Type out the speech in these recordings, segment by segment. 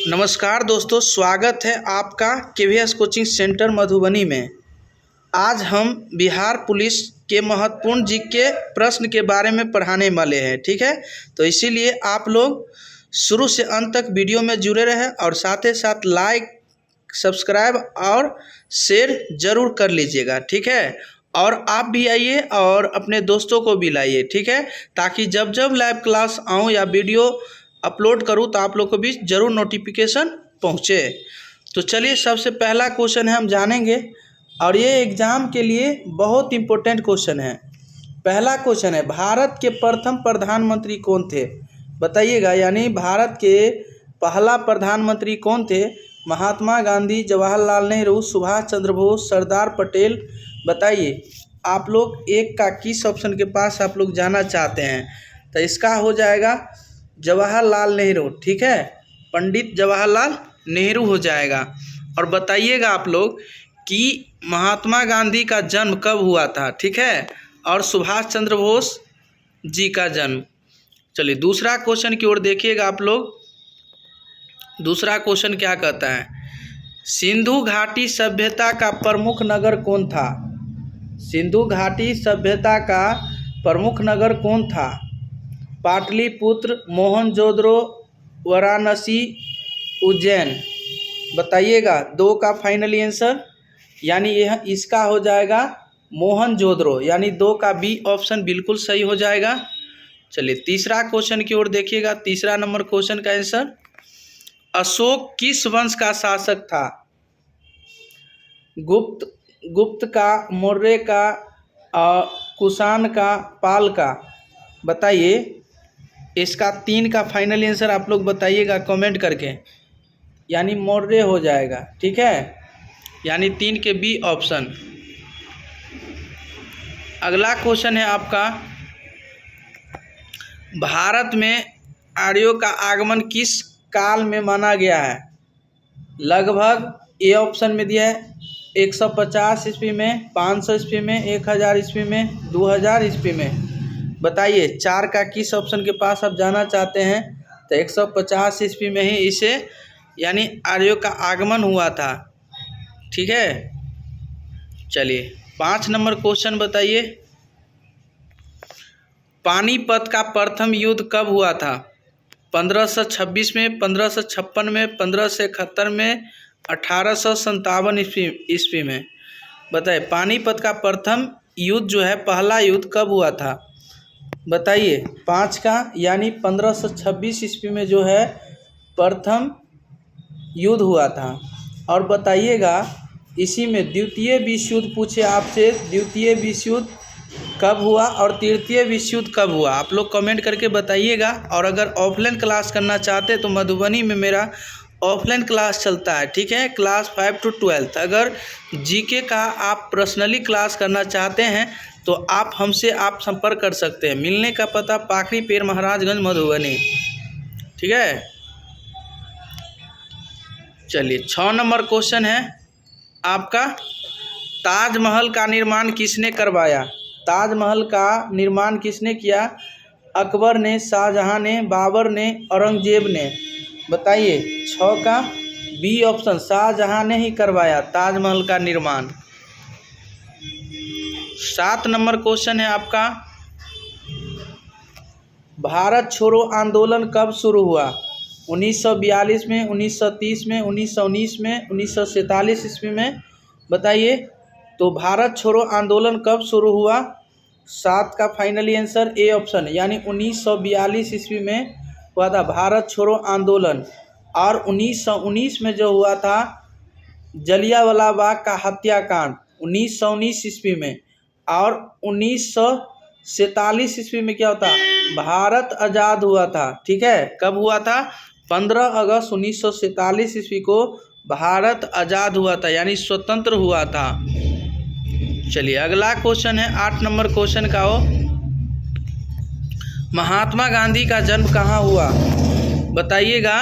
नमस्कार दोस्तों, स्वागत है आपका केवीएस कोचिंग सेंटर मधुबनी में। आज हम बिहार पुलिस के महत्वपूर्ण जीके प्रश्न के बारे में पढ़ाने वाले हैं। ठीक है, तो इसीलिए आप लोग शुरू से अंत तक वीडियो में जुड़े रहें और साथ ही साथ लाइक, सब्सक्राइब और शेयर ज़रूर कर लीजिएगा। ठीक है, और आप भी आइए और अपने दोस्तों को भी लाइए। ठीक है, ताकि जब जब लाइव क्लास आऊँ या वीडियो अपलोड करूँ तो आप लोग को भी ज़रूर नोटिफिकेशन पहुँचे। तो चलिए, सबसे पहला क्वेश्चन है, हम जानेंगे और ये एग्ज़ाम के लिए बहुत इम्पोर्टेंट क्वेश्चन है। पहला क्वेश्चन है, भारत के प्रथम प्रधानमंत्री कौन थे? बताइएगा, यानी भारत के पहला प्रधानमंत्री कौन थे? महात्मा गांधी, जवाहरलाल नेहरू, सुभाष चंद्र बोस, सरदार पटेल? बताइए आप लोग एक का किस ऑप्शन के पास आप लोग जाना चाहते हैं? तो इसका हो जाएगा जवाहरलाल नेहरू। ठीक है, पंडित जवाहरलाल नेहरू हो जाएगा। और बताइएगा आप लोग कि महात्मा गांधी का जन्म कब हुआ था? ठीक है, और सुभाष चंद्र बोस जी का जन्म। चलिए दूसरा क्वेश्चन की ओर देखिएगा आप लोग। दूसरा क्वेश्चन क्या कहता है? सिंधु घाटी सभ्यता का प्रमुख नगर कौन था? सिंधु घाटी सभ्यता का प्रमुख नगर कौन था? पाटलिपुत्र, मोहनजोदड़ो, वाराणसी, उज्जैन? बताइएगा, दो का फाइनली आंसर, यानी यह इसका हो जाएगा मोहनजोदड़ो, यानी दो का बी ऑप्शन बिल्कुल सही हो जाएगा। चलिए तीसरा क्वेश्चन की ओर देखिएगा। तीसरा नंबर क्वेश्चन का आंसर, अशोक किस वंश का शासक था? गुप्त का, मौर्य का, कुषाण का, पाल का? बताइए, इसका तीन का फाइनल आंसर आप लोग बताइएगा कमेंट करके, यानी मौर्य हो जाएगा। ठीक है, यानी तीन के बी ऑप्शन। अगला क्वेश्चन है आपका, भारत में आर्यों का आगमन किस काल में माना गया है? लगभग ए ऑप्शन में दिया है 150 ईस्वी में, 500 ईस्वी में, 1000 ईस्वी में, 2000 ईस्वी में? बताइए, चार का किस ऑप्शन के पास आप जाना चाहते हैं? तो 150 ईस्वी में ही इसे यानी आर्यों का आगमन हुआ था। ठीक है, चलिए 5 नंबर क्वेश्चन बताइए, पानीपत का प्रथम युद्ध कब हुआ था? 1526 में, 1556 में, 1571 में, 1857 ईस्वी में? बताइए, पानीपत का प्रथम युद्ध जो है, पहला युद्ध कब हुआ था? बताइए, 5 का, यानी 1526 ईस्वी में जो है प्रथम युद्ध हुआ था। और बताइएगा, इसी में द्वितीय विश्व युद्ध पूछे आपसे, द्वितीय विश्व युद्ध कब हुआ और तृतीय विश्व युद्ध कब हुआ? आप लोग कमेंट करके बताइएगा। और अगर ऑफलाइन क्लास करना चाहते हैं तो मधुबनी में मेरा ऑफलाइन क्लास चलता है। ठीक है, क्लास 5 to 12। अगर जीके का आप पर्सनली क्लास करना चाहते हैं तो आप हमसे संपर्क कर सकते हैं। मिलने का पता पाखड़ी पेड़, महाराजगंज, मधुबनी। ठीक है, चलिए 6 नंबर क्वेश्चन है आपका, ताजमहल का निर्माण किसने करवाया? ताजमहल का निर्माण किसने किया? अकबर ने, शाहजहां ने, बाबर ने, औरंगजेब ने? बताइए, 6 का बी ऑप्शन, शाहजहां ने ही करवाया ताजमहल का निर्माण। 7 नंबर क्वेश्चन है आपका, भारत छोड़ो आंदोलन कब शुरू हुआ? 1942 में, 1930 में, 1919 में, 1947 ईस्वी में? बताइए, तो भारत छोड़ो आंदोलन कब शुरू हुआ? 7 का फाइनली आंसर ए ऑप्शन, यानी 1942 ईस्वी में हुआ था भारत छोड़ो आंदोलन। और 1919 में जो हुआ था जलियांवाला बाग का हत्याकांड, 1919 ईस्वी में। और 1947 ईस्वी में क्या होता? भारत आज़ाद हुआ था। ठीक है, कब हुआ था? 15 अगस्त 1947 ईस्वी को भारत आज़ाद हुआ था, यानी स्वतंत्र हुआ था। चलिए अगला क्वेश्चन है 8 नंबर क्वेश्चन का हो, महात्मा गांधी का जन्म कहाँ हुआ? बताइएगा,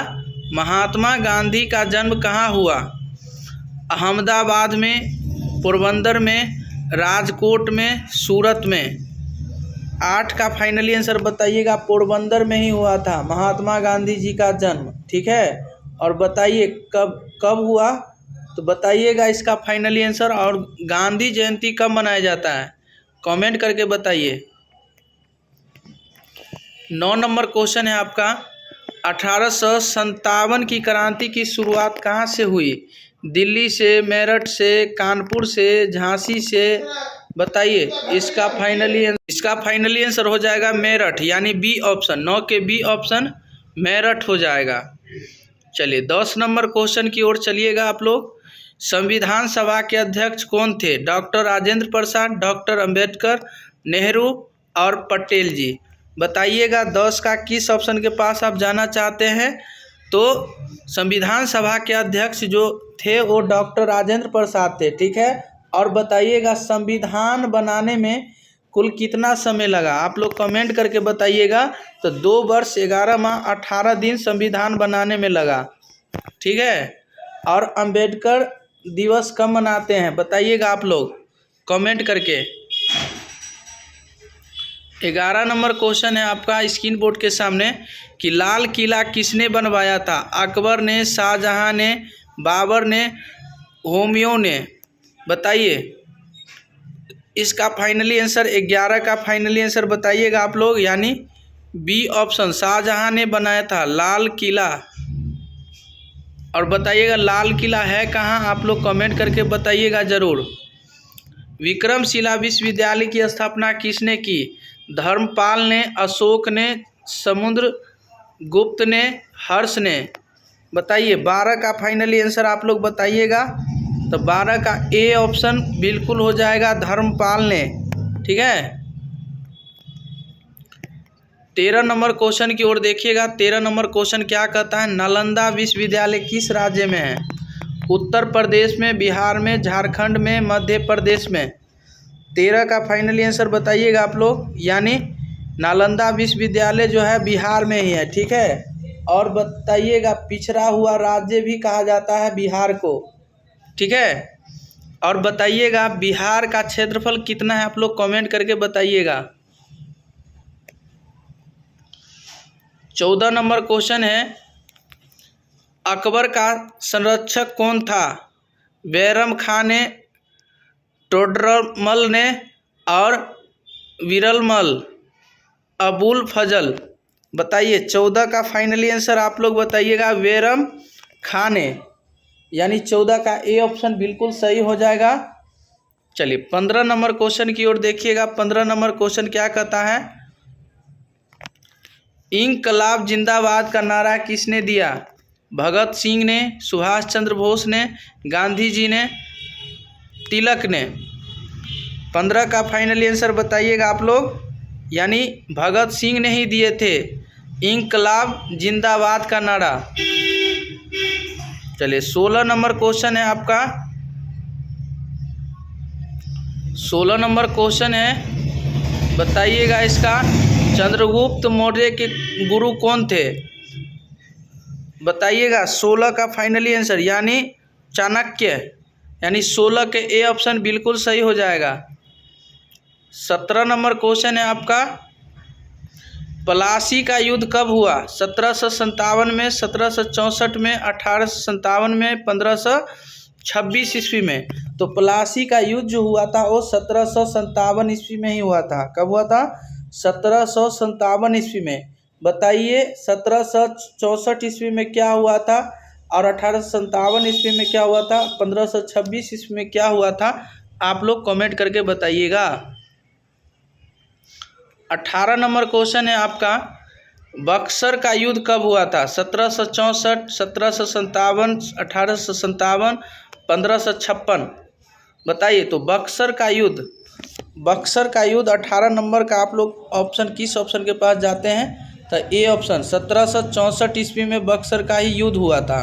महात्मा गांधी का जन्म कहाँ हुआ? अहमदाबाद में, पोरबंदर में, राजकोट में, सूरत में? 8 का फाइनली आंसर बताइएगा, पोरबंदर में ही हुआ था महात्मा गांधी जी का जन्म। ठीक है, और बताइए कब कब हुआ, तो बताइएगा इसका फाइनली आंसर। और गांधी जयंती कब मनाया जाता है, कमेंट करके बताइए। 9 नंबर क्वेश्चन है आपका, 1857 की क्रांति की शुरुआत कहाँ से हुई? दिल्ली से, मेरठ से, कानपुर से, झांसी से? बताइए इसका फाइनली आंसर हो जाएगा मेरठ, यानी बी ऑप्शन। 9 के बी ऑप्शन मेरठ हो जाएगा। चलिए 10 नंबर क्वेश्चन की ओर चलिएगा आप लोग। संविधान सभा के अध्यक्ष कौन थे? डॉक्टर राजेंद्र प्रसाद, डॉक्टर अंबेडकर, नेहरू और पटेल जी? बताइएगा 10 का किस ऑप्शन के पास आप जाना चाहते हैं। तो संविधान सभा के अध्यक्ष जो थे वो डॉक्टर राजेंद्र प्रसाद थे, ठीक है। और बताइएगा संविधान बनाने में कुल कितना समय लगा, आप लोग कमेंट करके बताइएगा। तो 2 वर्ष 11 माह 18 दिन संविधान बनाने में लगा, ठीक है। और अंबेडकर दिवस कब मनाते हैं, बताइएगा आप लोग कमेंट करके। 11 नंबर क्वेश्चन है आपका स्क्रीन बोर्ड के सामने कि लाल किला किसने बनवाया था? अकबर ने, शाहजहां ने, बाबर ने, हुमायूं ने? बताइए इसका फाइनली आंसर। 11 का फाइनली आंसर बताइएगा आप लोग, यानी बी ऑप्शन शाहजहां ने बनाया था लाल किला। और बताइएगा लाल किला है कहाँ, आप लोग कमेंट करके बताइएगा ज़रूर। विक्रमशिला विश्वविद्यालय की स्थापना किसने की? धर्मपाल ने, अशोक ने, समुद्रगुप्त ने, हर्ष ने? बताइए 12 का फाइनली आंसर आप लोग बताइएगा। तो 12 का ए ऑप्शन बिल्कुल हो जाएगा, धर्मपाल ने, ठीक है। 13 नंबर क्वेश्चन की ओर देखिएगा। 13 नंबर क्वेश्चन क्या कहता है? नालंदा विश्वविद्यालय किस राज्य में है? उत्तर प्रदेश में, बिहार में, झारखंड में, मध्य प्रदेश में? 13 का फाइनली आंसर बताइएगा आप लोग, यानी नालंदा विश्वविद्यालय जो है बिहार में ही है, ठीक है। और बताइएगा पिछड़ा हुआ राज्य भी कहा जाता है बिहार को, ठीक है। और बताइएगा बिहार का क्षेत्रफल कितना है, आप लोग कमेंट करके बताइएगा। 14 नंबर क्वेश्चन है, अकबर का संरक्षक कौन था? बैरम खान ने, टोडरमल ने और विरलमल, अबुल फजल? बताइए 14 का फाइनली आंसर आप लोग बताइएगा, बैरम खान ने, यानी 14 का ए ऑप्शन बिल्कुल सही हो जाएगा। चलिए 15 नंबर क्वेश्चन की ओर देखिएगा। 15 नंबर क्वेश्चन क्या कहता है? इंकलाब जिंदाबाद का नारा किसने दिया? भगत सिंह ने, सुभाष चंद्र बोस ने, गांधी जी ने, तिलक ने? 15 का फाइनली आंसर बताइएगा आप लोग, यानी भगत सिंह ने ही दिए थे इंकलाब जिंदाबाद का नारा। चलिए 16 नंबर क्वेश्चन है आपका। 16 नंबर क्वेश्चन है, बताइएगा इसका चंद्रगुप्त मौर्य के गुरु कौन थे? बताइएगा 16 का फाइनली आंसर, यानी चाणक्य, यानी 16 के ए ऑप्शन बिल्कुल सही हो जाएगा। 17 नंबर क्वेश्चन है आपका, प्लासी का युद्ध कब हुआ? 1757 में, 1764 में, 1857 में, 1526 ईस्वी में? तो प्लासी का युद्ध जो हुआ था वो 1757 ईस्वी में ही हुआ था। कब हुआ था? 1757 ईस्वी में। बताइए 1764 ईस्वी में क्या हुआ था और 1857 ईस्वी में क्या हुआ था, 1526 ईस्वी में क्या हुआ था? आप लोग कमेंट करके बताइएगा। 18 नंबर क्वेश्चन है आपका, बक्सर का युद्ध कब हुआ था? 1764, 1757, 1857, 1556? बताइए तो बक्सर का युद्ध 18 नंबर का आप लोग ऑप्शन किस ऑप्शन के पास जाते हैं? तो ए ऑप्शन 1764 ईस्वी में बक्सर का ही युद्ध हुआ था।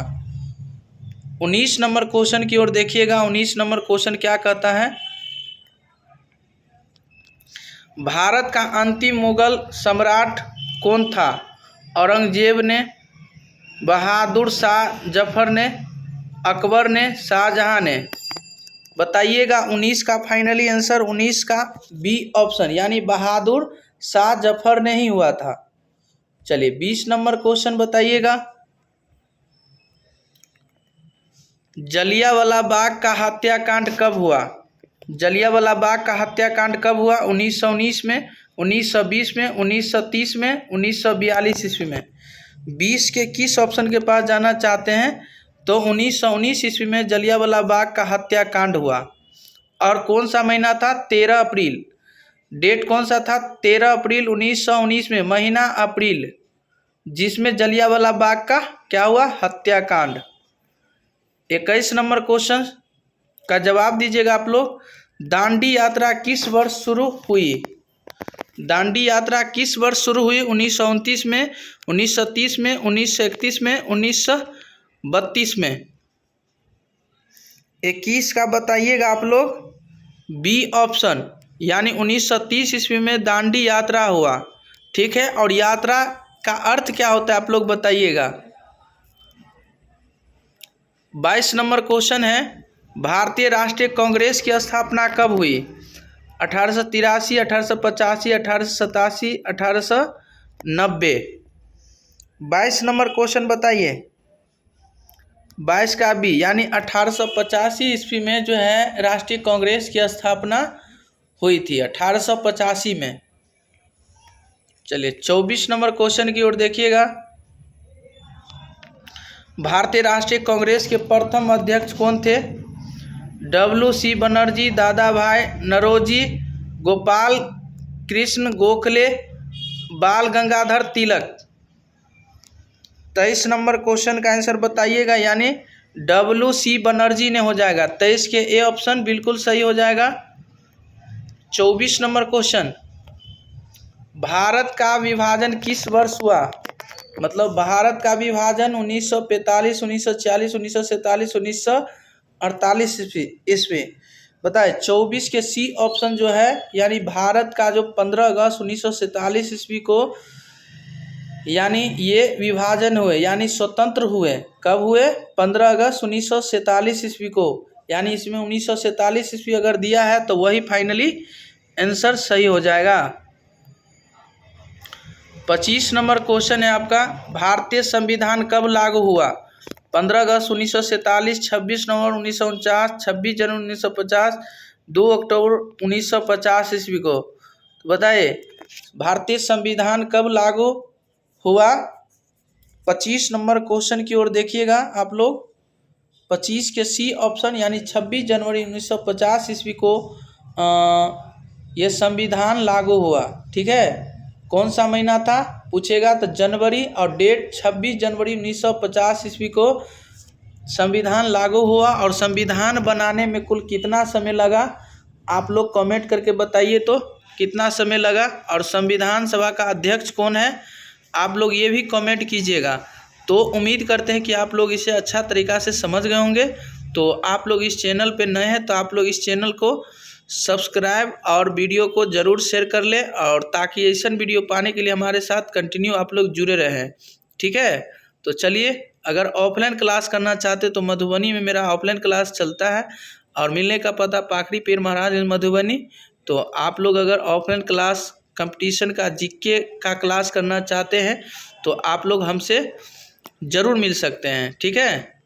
19 नंबर क्वेश्चन की ओर देखिएगा। 19 नंबर क्वेश्चन क्या कहता है? भारत का अंतिम मुगल सम्राट कौन था? औरंगजेब ने, बहादुर शाह जफर ने, अकबर ने, शाहजहां ने? बताइएगा 19 का फाइनली आंसर। 19 का बी ऑप्शन, यानी बहादुर शाह जफर ने ही हुआ था। चलिए 20 नंबर क्वेश्चन बताइएगा। जलियांवाला बाग का हत्याकांड कब हुआ? जलियांवाला बाग का हत्याकांड कब हुआ? 1919 में, 1920 में, 1930 में, 1942 ईस्वी में। 20 के किस ऑप्शन के पास जाना चाहते हैं? तो 1919 ईस्वी में जलियांवाला बाग का हत्याकांड हुआ। और कौन सा महीना था? 13 अप्रैल। डेट कौन सा था? 13 अप्रैल 1919 में, महीना अप्रैल, जिसमें जलियांवाला बाग का क्या हुआ? हत्याकांड। 21 नंबर क्वेश्चन का जवाब दीजिएगा आप लोग। दांडी यात्रा किस वर्ष शुरू हुई? दांडी यात्रा किस वर्ष शुरू हुई? 1929 में, 1930 में, 1931 में, 1932 में। 21 का बताइएगा आप लोग। बी ऑप्शन, यानी 1930 ईस्वी में दांडी यात्रा हुआ। ठीक है, और यात्रा का अर्थ क्या होता है आप लोग बताइएगा। 22 नंबर क्वेश्चन है, भारतीय राष्ट्रीय कांग्रेस की स्थापना कब हुई? 1883, 1885, 1887, 1890। 22 नंबर क्वेश्चन बताइए। 22 का बी, यानी 1885 ईस्वी में जो है राष्ट्रीय कांग्रेस की स्थापना हुई थी, 1885 में। चलिए 24 नंबर क्वेश्चन की ओर देखिएगा। भारतीय राष्ट्रीय कांग्रेस के प्रथम अध्यक्ष कौन थे? WC बनर्जी, दादा भाई नौरोजी, गोपाल कृष्ण गोखले, बाल गंगाधर तिलक। 23 नंबर क्वेश्चन का आंसर बताइएगा, यानी WC बनर्जी ने हो जाएगा। 23 के ए ऑप्शन बिल्कुल सही हो जाएगा। 24 नंबर क्वेश्चन, भारत का विभाजन किस वर्ष हुआ? मतलब भारत का विभाजन 1945, 1946, 1947, 1948 ईस्वी। बताए 24 के सी ऑप्शन जो है, यानी भारत का जो 15 अगस्त 1947 ईस्वी को यानी ये विभाजन हुए, यानी स्वतंत्र हुए। कब हुए? 15 अगस्त 1947 ईस्वी को। यानी इसमें 1947 ईस्वी अगर दिया है तो वही फाइनली आंसर सही हो जाएगा। 25 नंबर क्वेश्चन है आपका, भारतीय संविधान कब लागू हुआ? 15 अगस्त 1947, 26 नवंबर 1949, 26 जनवरी 1950, 2 अक्टूबर 1950 ईस्वी को। तो बताइए भारतीय संविधान कब लागू हुआ? 25 नंबर क्वेश्चन की ओर देखिएगा आप लोग। 25 के सी ऑप्शन, यानी 26 जनवरी 1950 ईस्वी को ये संविधान लागू हुआ। ठीक है, कौन सा महीना था पूछेगा तो जनवरी, और डेट 26 जनवरी 1950 ईस्वी को संविधान लागू हुआ। और संविधान बनाने में कुल कितना समय लगा आप लोग कमेंट करके बताइए तो कितना समय लगा। और संविधान सभा का अध्यक्ष कौन है आप लोग ये भी कमेंट कीजिएगा। तो उम्मीद करते हैं कि आप लोग इसे अच्छा तरीक़ा से समझ गए होंगे। तो आप लोग इस चैनल पे नए हैं तो आप लोग इस चैनल को सब्सक्राइब और वीडियो को ज़रूर शेयर कर ले, और ताकि ऐसा वीडियो पाने के लिए हमारे साथ कंटिन्यू आप लोग जुड़े रहें। ठीक है, तो चलिए, अगर ऑफलाइन क्लास करना चाहते तो मधुबनी में मेरा ऑफलाइन क्लास चलता है, और मिलने का पता पाखड़ी पीर महाराज मधुबनी। तो आप लोग अगर ऑफलाइन क्लास कंपटीशन का जीके का क्लास करना चाहते हैं तो आप लोग हमसे ज़रूर मिल सकते हैं। ठीक है।